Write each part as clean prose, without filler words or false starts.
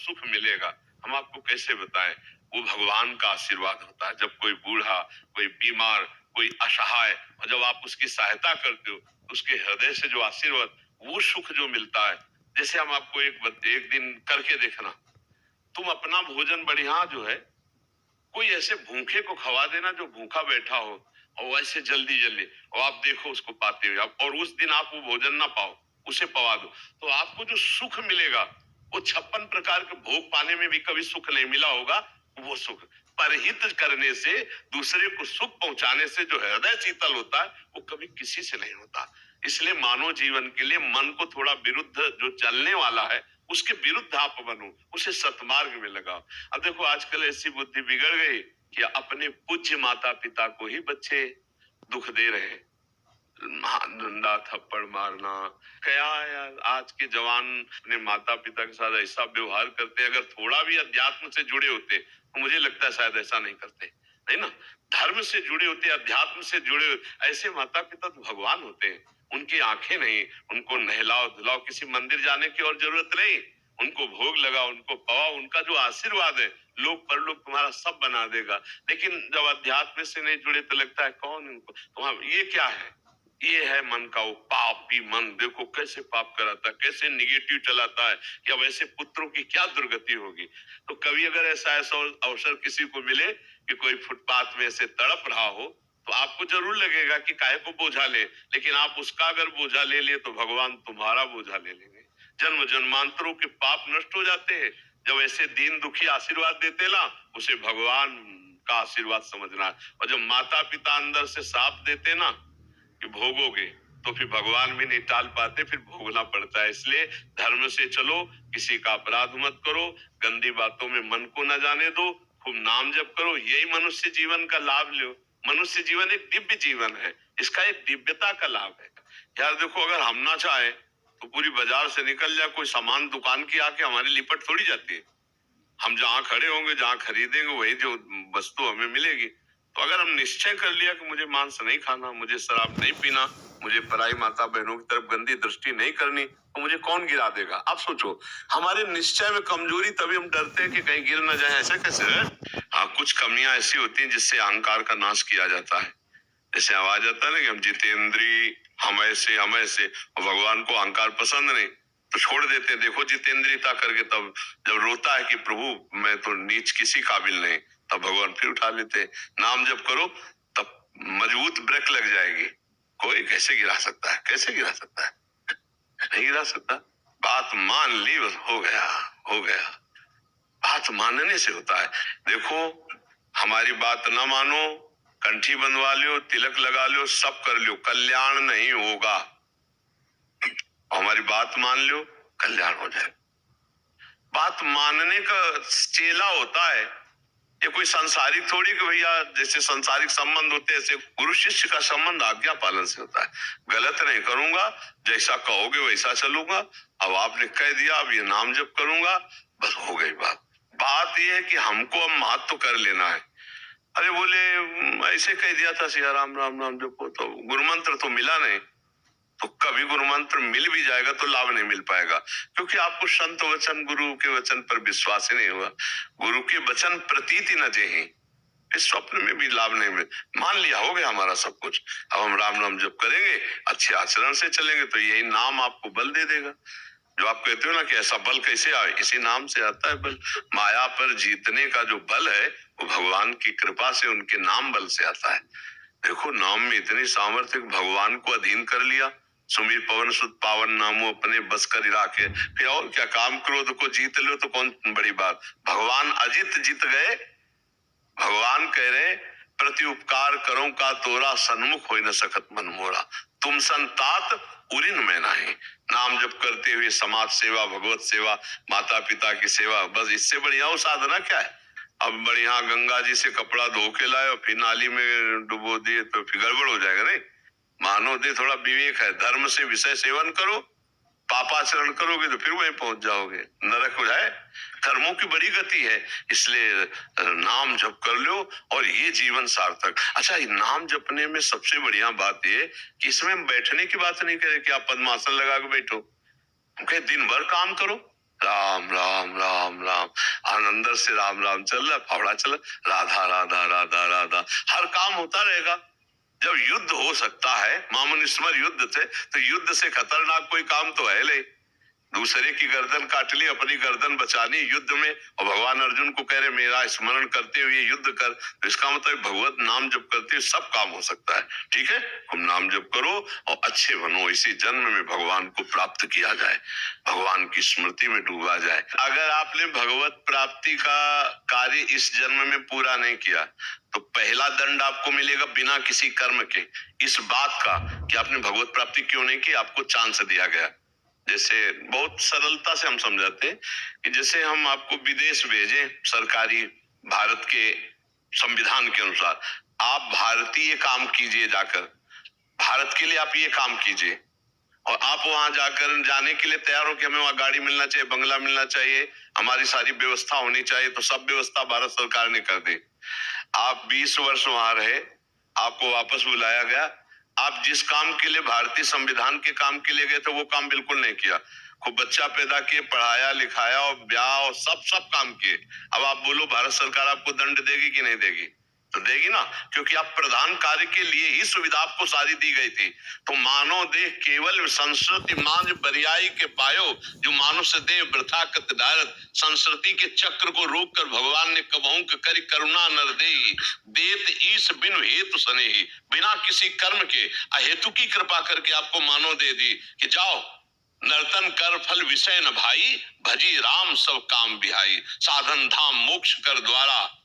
सुख मिलेगा, हम आपको कैसे बताएं। वो भगवान का आशीर्वाद होता है। जब कोई बूढ़ा, कोई बीमार, कोई असहाय, और जब आप उसकी सहायता करते हो तो उसके हृदय से जो आशीर्वाद, वो सुख जो मिलता है। जैसे हम आपको एक दिन करके देखना, तुम अपना भोजन बढ़िया जो है, कोई ऐसे भूखे को खवा देना जो भूखा बैठा हो, और वैसे जल्दी जल्दी, और आप देखो उसको पाते हुए, और उस दिन आप वो भोजन ना पाओ, उसे पवा दो, तो आपको जो सुख मिलेगा वो 56 प्रकार के भोग पाने में भी कभी सुख नहीं मिला होगा। वो सुख परहित करने से, दूसरे को सुख पहुंचाने से जो हृदय शीतल होता है, वो कभी किसी से नहीं होता। इसलिए मानव जीवन के लिए मन को थोड़ा विरुद्ध जो चलने वाला है, उसके विरुद्ध आप बनो, उसे सतमार्ग में लगाओ। अब देखो आजकल ऐसी बुद्धि बिगड़ गई कि अपने पूज्य माता पिता को ही बच्चे दुख दे रहे हैं। डंडा थप्पड़ मारना, क्या यार, आज के जवान अपने माता पिता के साथ ऐसा व्यवहार करते हैं। अगर थोड़ा भी अध्यात्म से जुड़े होते तो मुझे लगता है शायद ऐसा नहीं करते, नहीं ना। धर्म से जुड़े होते, अध्यात्म से जुड़े, ऐसे माता पिता तो भगवान होते हैं। उनकी आंखें नहीं, उनको नहलाओ धुलाओ, किसी मंदिर जाने की और जरूरत नहीं, उनको भोग लगाओ, उनको पवाओ, उनका जो आशीर्वाद है, लोग परलोक तुम्हारा सब बना देगा। लेकिन जब अध्यात्म से नहीं जुड़े तो लगता है कौन इनको, तुम्हारा ये क्या है। ये है मन का वो पापी मन। देखो कैसे पाप कराता है, कैसे निगेटिव चलाता है कि अब ऐसे पुत्रों की क्या दुर्गति होगी। तो कभी अगर ऐसा ऐसा अवसर किसी को मिले कि कोई फुटपाथ में ऐसे तड़प रहा हो, तो आपको जरूर लगेगा कि काहे को बोझा ले, लेकिन आप उसका अगर बोझा ले लिए तो भगवान तुम्हारा बोझा ले लेंगे। जन्म जन्मांतरों के पाप नष्ट हो जाते हैं। जब ऐसे दीन दुखी आशीर्वाद देते ना, उसे भगवान का आशीर्वाद समझना है। और जब माता पिता अंदर से साथ देते ना कि भोगोगे, तो फिर भगवान भी नहीं टाल पाते, फिर भोगना पड़ता है। इसलिए धर्म से चलो, किसी का अपराध मत करो, गंदी बातों में मन को न जाने दो, खूब नाम जप करो, यही मनुष्य जीवन का लाभ लो। मनुष्य जीवन एक दिव्य जीवन है, इसका एक दिव्यता का लाभ है। यार देखो, अगर हम ना चाहे तो पूरी बाजार से निकल जाए कोई सामान, दुकान की आके हमारी लिपट थोड़ी जाती है। हम जहाँ खड़े होंगे, जहाँ खरीदेंगे, वही जो वस्तु हमें मिलेगी। तो अगर हम निश्चय कर लिया कि मुझे मांस नहीं खाना, मुझे शराब नहीं पीना, मुझे पराई माता बहनों की तरफ गंदी दृष्टि नहीं करनी, तो मुझे कौन गिरा देगा। आप सोचो, हमारे निश्चय में कमजोरी, तभी हम डरते हैं कि कहीं गिर ना जाए। ऐसा कैसे है? हाँ, कुछ कमियां ऐसी होती हैं जिससे अहंकार का नाश किया जाता है। जैसे आवाज आता है ना कि हम जितेंद्री, हम ऐसे, और भगवान को अहंकार पसंद नहीं, तो छोड़ देते। देखो जितेंद्रियता करके, तब जब रोता है कि प्रभु मैं तो नीच किसी काबिल नहीं, तब भगवान फिर उठा लेते। नाम जब करो तब मजबूत ब्रेक लग जाएगी। कोई कैसे गिरा सकता है, कैसे गिरा सकता है, नहीं गिरा सकता। बात मान ली, बस हो गया, हो गया। बात मानने से होता है। देखो, हमारी बात ना मानो, कंठी बंधवा लो, तिलक लगा लो, सब कर लो, कल्याण नहीं होगा। हमारी बात मान लो, कल्याण हो जाए। बात मानने का चेला होता है, ये कोई सांसारिक थोड़ी कि भैया जैसे सांसारिक संबंध होते हैं, ऐसे गुरु शिष्य का संबंध आज्ञा पालन से होता है। गलत नहीं करूंगा, जैसा कहोगे वैसा चलूंगा। अब आपने कह दिया, अब ये नाम जप करूंगा, बस हो गई बात। बात यह है कि हमको अब महत्व कर लेना है। अरे बोले ऐसे कह दिया था सिया राम राम राम जपो, तो गुरु मंत्र तो मिला नहीं। तो कभी गुरु मंत्र मिल भी जाएगा तो लाभ नहीं मिल पाएगा, क्योंकि आपको संत वचन, गुरु के वचन पर विश्वास ही नहीं हुआ। गुरु के वचन प्रतीति न जेहि, इस स्वप्न में भी लाभ नहीं मिल। मान लिया, हो गया हमारा सब कुछ। अब हम राम नाम जप करेंगे, अच्छे आचरण से चलेंगे, तो यही नाम आपको बल दे देगा। जो आप कहते हो ना कि ऐसा बल कैसे आए, इसी नाम से आता है बल। माया पर जीतने का जो बल है, वो भगवान की कृपा से, उनके नाम बल से आता है। देखो, नाम में इतनी सामर्थ्य, भगवान को अधीन कर लिया। सुमीर पवन सुत पावन नामो अपने बस कर राखे। फिर और क्या, काम क्रोध को जीत लो तो कौन बड़ी बात। भगवान अजित जीत गए। भगवान कह रहे, प्रति उपकार करो का तोरा, सन्मुख हो न सकत मन मोरा, तुम संतात उरिन में नहीं। नाम जप करते हुए समाज सेवा, भगवत सेवा, माता पिता की सेवा, बस इससे बढ़िया वो साधना क्या है। अब बढ़िया गंगा जी से कपड़ा धो के लाए और फिर नाली में डुबो दिए तो फिर गड़बड़ हो जाएगा। नहीं, मानो दे, थोड़ा विवेक है। धर्म से विषय सेवन करो, पापाचरण करोगे तो फिर वहीं पहुंच जाओगे, नरक हो जाए। धर्मों की बड़ी गति है, इसलिए नाम जप कर लो और ये जीवन सार्थक। अच्छा, नाम जपने में सबसे बढ़िया बात ये कि इसमें बैठने की बात नहीं करे कि आप पद्मासन लगा के बैठो। दिन भर काम करो, राम राम राम राम अंदर से राम राम चल रहा, फावड़ा चल रहा, राधा राधा राधा राधा, हर काम होता रहेगा। जब युद्ध हो सकता है, मामुनिस्मर युद्ध थे, तो युद्ध से खतरनाक कोई काम तो है नहीं। दूसरे की गर्दन काट ली, अपनी गर्दन बचानी युद्ध में, और भगवान अर्जुन को कह रहे मेरा स्मरण करते हुए युद्ध कर, तो इसका मतलब भगवत नाम जप करते हुए सब काम हो सकता है। ठीक है, तुम नाम जप करो और अच्छे बनो, इसी जन्म में भगवान को प्राप्त किया जाए, भगवान की स्मृति में डूबा जाए। अगर आपने भगवत प्राप्ति का कार्य इस जन्म में पूरा नहीं किया, तो पहला दंड आपको मिलेगा बिना किसी कर्म के, इस बात का कि आपने भगवत प्राप्ति क्यों नहीं की, आपको चांस दिया गया। जैसे बहुत सरलता से हम समझाते हैं कि जैसे हम आपको विदेश भेजें सरकारी, भारत के संविधान के अनुसार, आप भारतीय काम कीजिए, जाकर भारत के लिए आप ये काम कीजिए, और आप वहां जाकर जाने के लिए तैयार हो कि हमें वहां गाड़ी मिलना चाहिए, बंगला मिलना चाहिए, हमारी सारी व्यवस्था होनी चाहिए, तो सब व्यवस्था भारत सरकार ने कर दी। आप 20 वर्ष वहां रहे, आपको वापस बुलाया गया, आप जिस काम के लिए भारतीय संविधान के काम के लिए गए थे वो काम बिल्कुल नहीं किया, खूब बच्चा पैदा किए, पढ़ाया लिखाया और ब्याह और सब काम किए। अब आप बोलो भारत सरकार आपको दंड देगी कि नहीं देगी? तो देगी ना, क्योंकि आप प्रधान कार्य के लिए ही सुविधा आपको सारी दी गई थी। तो मानव देह केवल संस्कृति मांझ बरियाई के पायो, जो मानुष देह वृथा कत डारत, संस्कृति के चक्र को रोक कर भगवान ने कबहू करी करुणा नर देहि, देत ईश बिनु हेतु सनेहि, बिना किसी कर्म के अहेतु की कृपा करके आपको मानव दे दी कि जाओ नर्तन कर फल विषय न भाई, भजी राम सब काम बिहाई, साधन धाम मोक्ष कर द्वारा,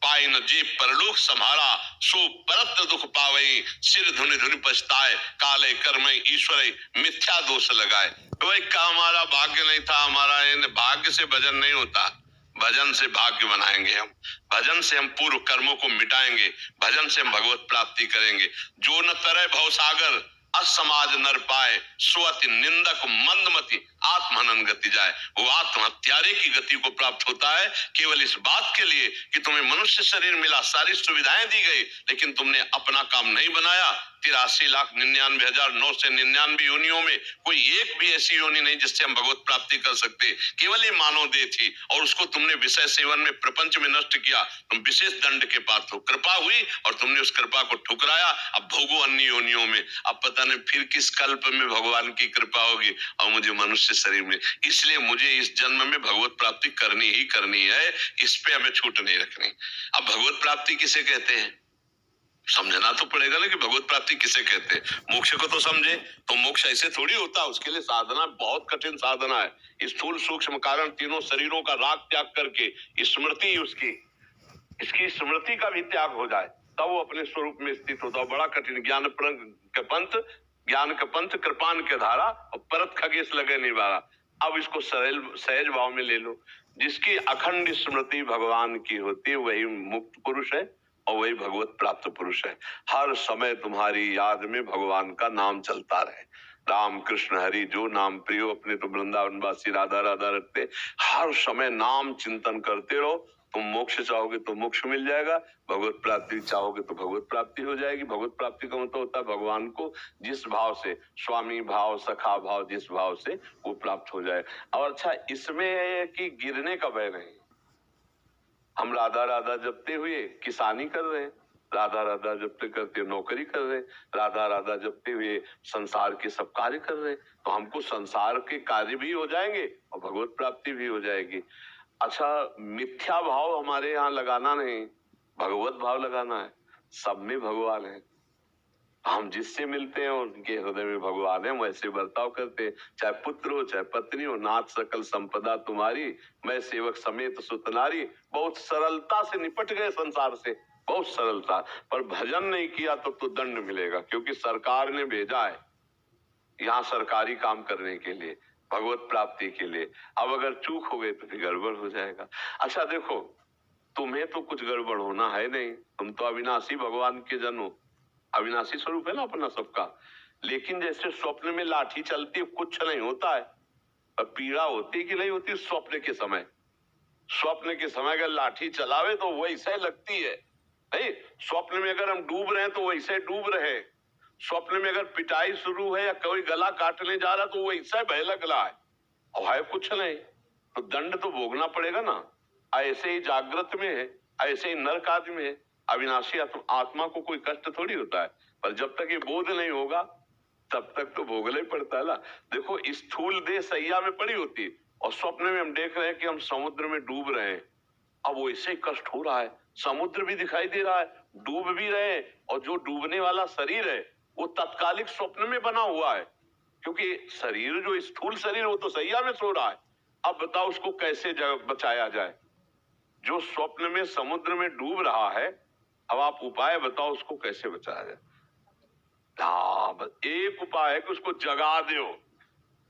पाई न जे परलोक संभारा, सो परत दुख पावई, सिर धुनि धुनि पछताए, काले कर्म ईश्वर मिथ्या दोष लगाए। तो हमारा भाग्य नहीं था, हमारा भाग्य से भजन नहीं होता, भजन से भाग्य बनाएंगे हम, भजन से हम पूर्व कर्मों को मिटाएंगे, भजन से हम भगवत प्राप्ति करेंगे। जो न तरह भवसागर असमाज नर पाए, स्वति निंदक मंदमति आत्महनन गति जाए। वो आत्महत्यारे की गति को प्राप्त होता है केवल इस बात के लिए कि तुम्हें मनुष्य शरीर मिला, सारी सुविधाएं दी गई, लेकिन तुमने अपना काम नहीं बनाया। 83,99,999 योनियों में कोई एक भी ऐसी योनि नहीं जिससे हम भगवत प्राप्ति कर सकते, केवल ये मानव देह थी, और उसको तुमने विषय सेवन में प्रपंच में नष्ट किया, तुम विशेष दंड के पात्र हो। कृपा हुई और तुमने उस कृपा को ठुकराया, अब भोगो अन्य योनियों में। अब पता नहीं फिर किस कल्प में भगवान की कृपा होगी और मुझे मनुष्य शरीर में, इसलिए मुझे इस जन्म में भगवत प्राप्ति करनी ही करनी है, इस पे हमें छूट नहीं रखनी। अब भगवत प्राप्ति किसे कहते हैं समझना तो पड़ेगा ना, कि भगवत प्राप्ति किसे कहते हैं। मोक्ष को तो समझे, तो मोक्ष ऐसे थोड़ी होता, उसके लिए साधना बहुत कठिन साधना है। स्थूल सूक्ष्म कारण तीनों शरीरों का राग त्याग करके स्मृति उसकी, इसकी स्मृति का भी त्याग हो जाए, तब वो अपने स्वरूप में स्थित होता है। बड़ा कठिन, ज्ञान के पंथ, ज्ञान का पंथ कृपान के धारा, और परत खगेश लगे निवारा। अब इसको सरल सहज भाव में ले लो, जिसकी अखंड स्मृति भगवान की होती है वही मुक्त पुरुष है, और वही भगवत प्राप्त पुरुष है। हर समय तुम्हारी याद में भगवान का नाम चलता रहे, राम कृष्ण हरि जो नाम प्रियो, अपने तो वृंदावन वासी राधा राधा रखते, हर समय नाम चिंतन करते रहो। तुम मोक्ष चाहोगे तो मोक्ष मिल जाएगा, भगवत प्राप्ति चाहोगे तो भगवत प्राप्ति हो जाएगी। भगवत प्राप्ति का मतलब होता है भगवान को जिस भाव से, स्वामी भाव सखा भाव, जिस भाव से वो प्राप्त हो जाए। और अच्छा, इसमें है कि गिरने का भय नहीं। हम राधा राधा जपते हुए किसानी कर रहे हैं, राधा राधा जपते करते नौकरी कर रहे हैं, राधा राधा जपते हुए संसार के सब कार्य कर रहे हैं, तो हमको संसार के कार्य भी हो जाएंगे और भगवत प्राप्ति भी हो जाएगी। अच्छा, मिथ्या भाव हमारे यहाँ लगाना नहीं, भगवत भाव लगाना है। सब में भगवान है, हम जिससे मिलते हैं उनके हृदय में भगवान है, वैसे बर्ताव करते हैं। चाहे पुत्र हो चाहे पत्नी हो, नाथ सकल संपदा तुम्हारी, मैं सेवक समेत सुत नारी। बहुत सरलता से निपट गए संसार से, बहुत सरलता। पर भजन नहीं किया तो दंड मिलेगा, क्योंकि सरकार ने भेजा है यहाँ सरकारी काम करने के लिए, भगवत प्राप्ति के लिए। अब अगर चूक हो गई तो फिर गड़बड़ हो जाएगा। अच्छा देखो, तुम्हें तो कुछ गड़बड़ होना है नहीं, तुम तो अविनाशी भगवान के जन हो, अविनाशी स्वरूप है ना अपना सबका। लेकिन जैसे स्वप्न में लाठी चलती है, कुछ नहीं होता है, पीड़ा होती कि नहीं होती स्वप्न के समय। स्वप्न के समय अगर लाठी चलावे तो वैसे लगती है, नहीं स्वप्न में अगर हम डूब रहे हैं तो वैसे डूब रहे, स्वप्न में अगर पिटाई शुरू है या कोई गला काटने जा रहा तो वैसे भय लग रहा है, और है कुछ नहीं, तो दंड तो भोगना पड़ेगा ना। ऐसे ही जागृत में है, ऐसे ही नरक आदि में है। अविनाशी आत्मा को कोई कष्ट थोड़ी होता है, पर जब तक ये बोध नहीं होगा तब तक तो भोगना ही पड़ता है ना। देखो स्थूल देह सैया में पड़ी होती है और स्वप्न में हम देख रहे हैं कि हम समुद्र में डूब रहे हैं। अब वैसे ही कष्ट हो रहा है, समुद्र भी दिखाई दे रहा है, डूब भी रहे हैं, और जो डूबने वाला शरीर है वो तत्कालिक स्वप्न में बना हुआ है, क्योंकि शरीर जो स्थूल शरीर वो तो सैया में सो रहा है। अब बताओ उसको कैसे बचाया जाए। जो स्वप्न में समुद्र में डूब रहा है, अब आप उपाय बताओ उसको कैसे बचाया जाए। हाँ, बस एक उपाय है कि उसको जगा दो,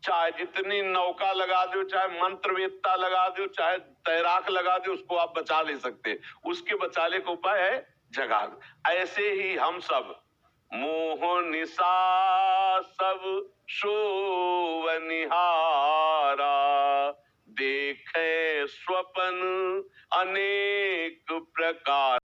चाहे जितनी नौका लगा दो, चाहे मंत्रवेत्ता लगा दो, चाहे तैराक लगा दो, उसको आप बचा नहीं सकते। उसके बचाने का उपाय है जगा दो। ऐसे ही हम सब मोह निशा सब सोवनिहारा, देखे स्वपन अनेक प्रकार।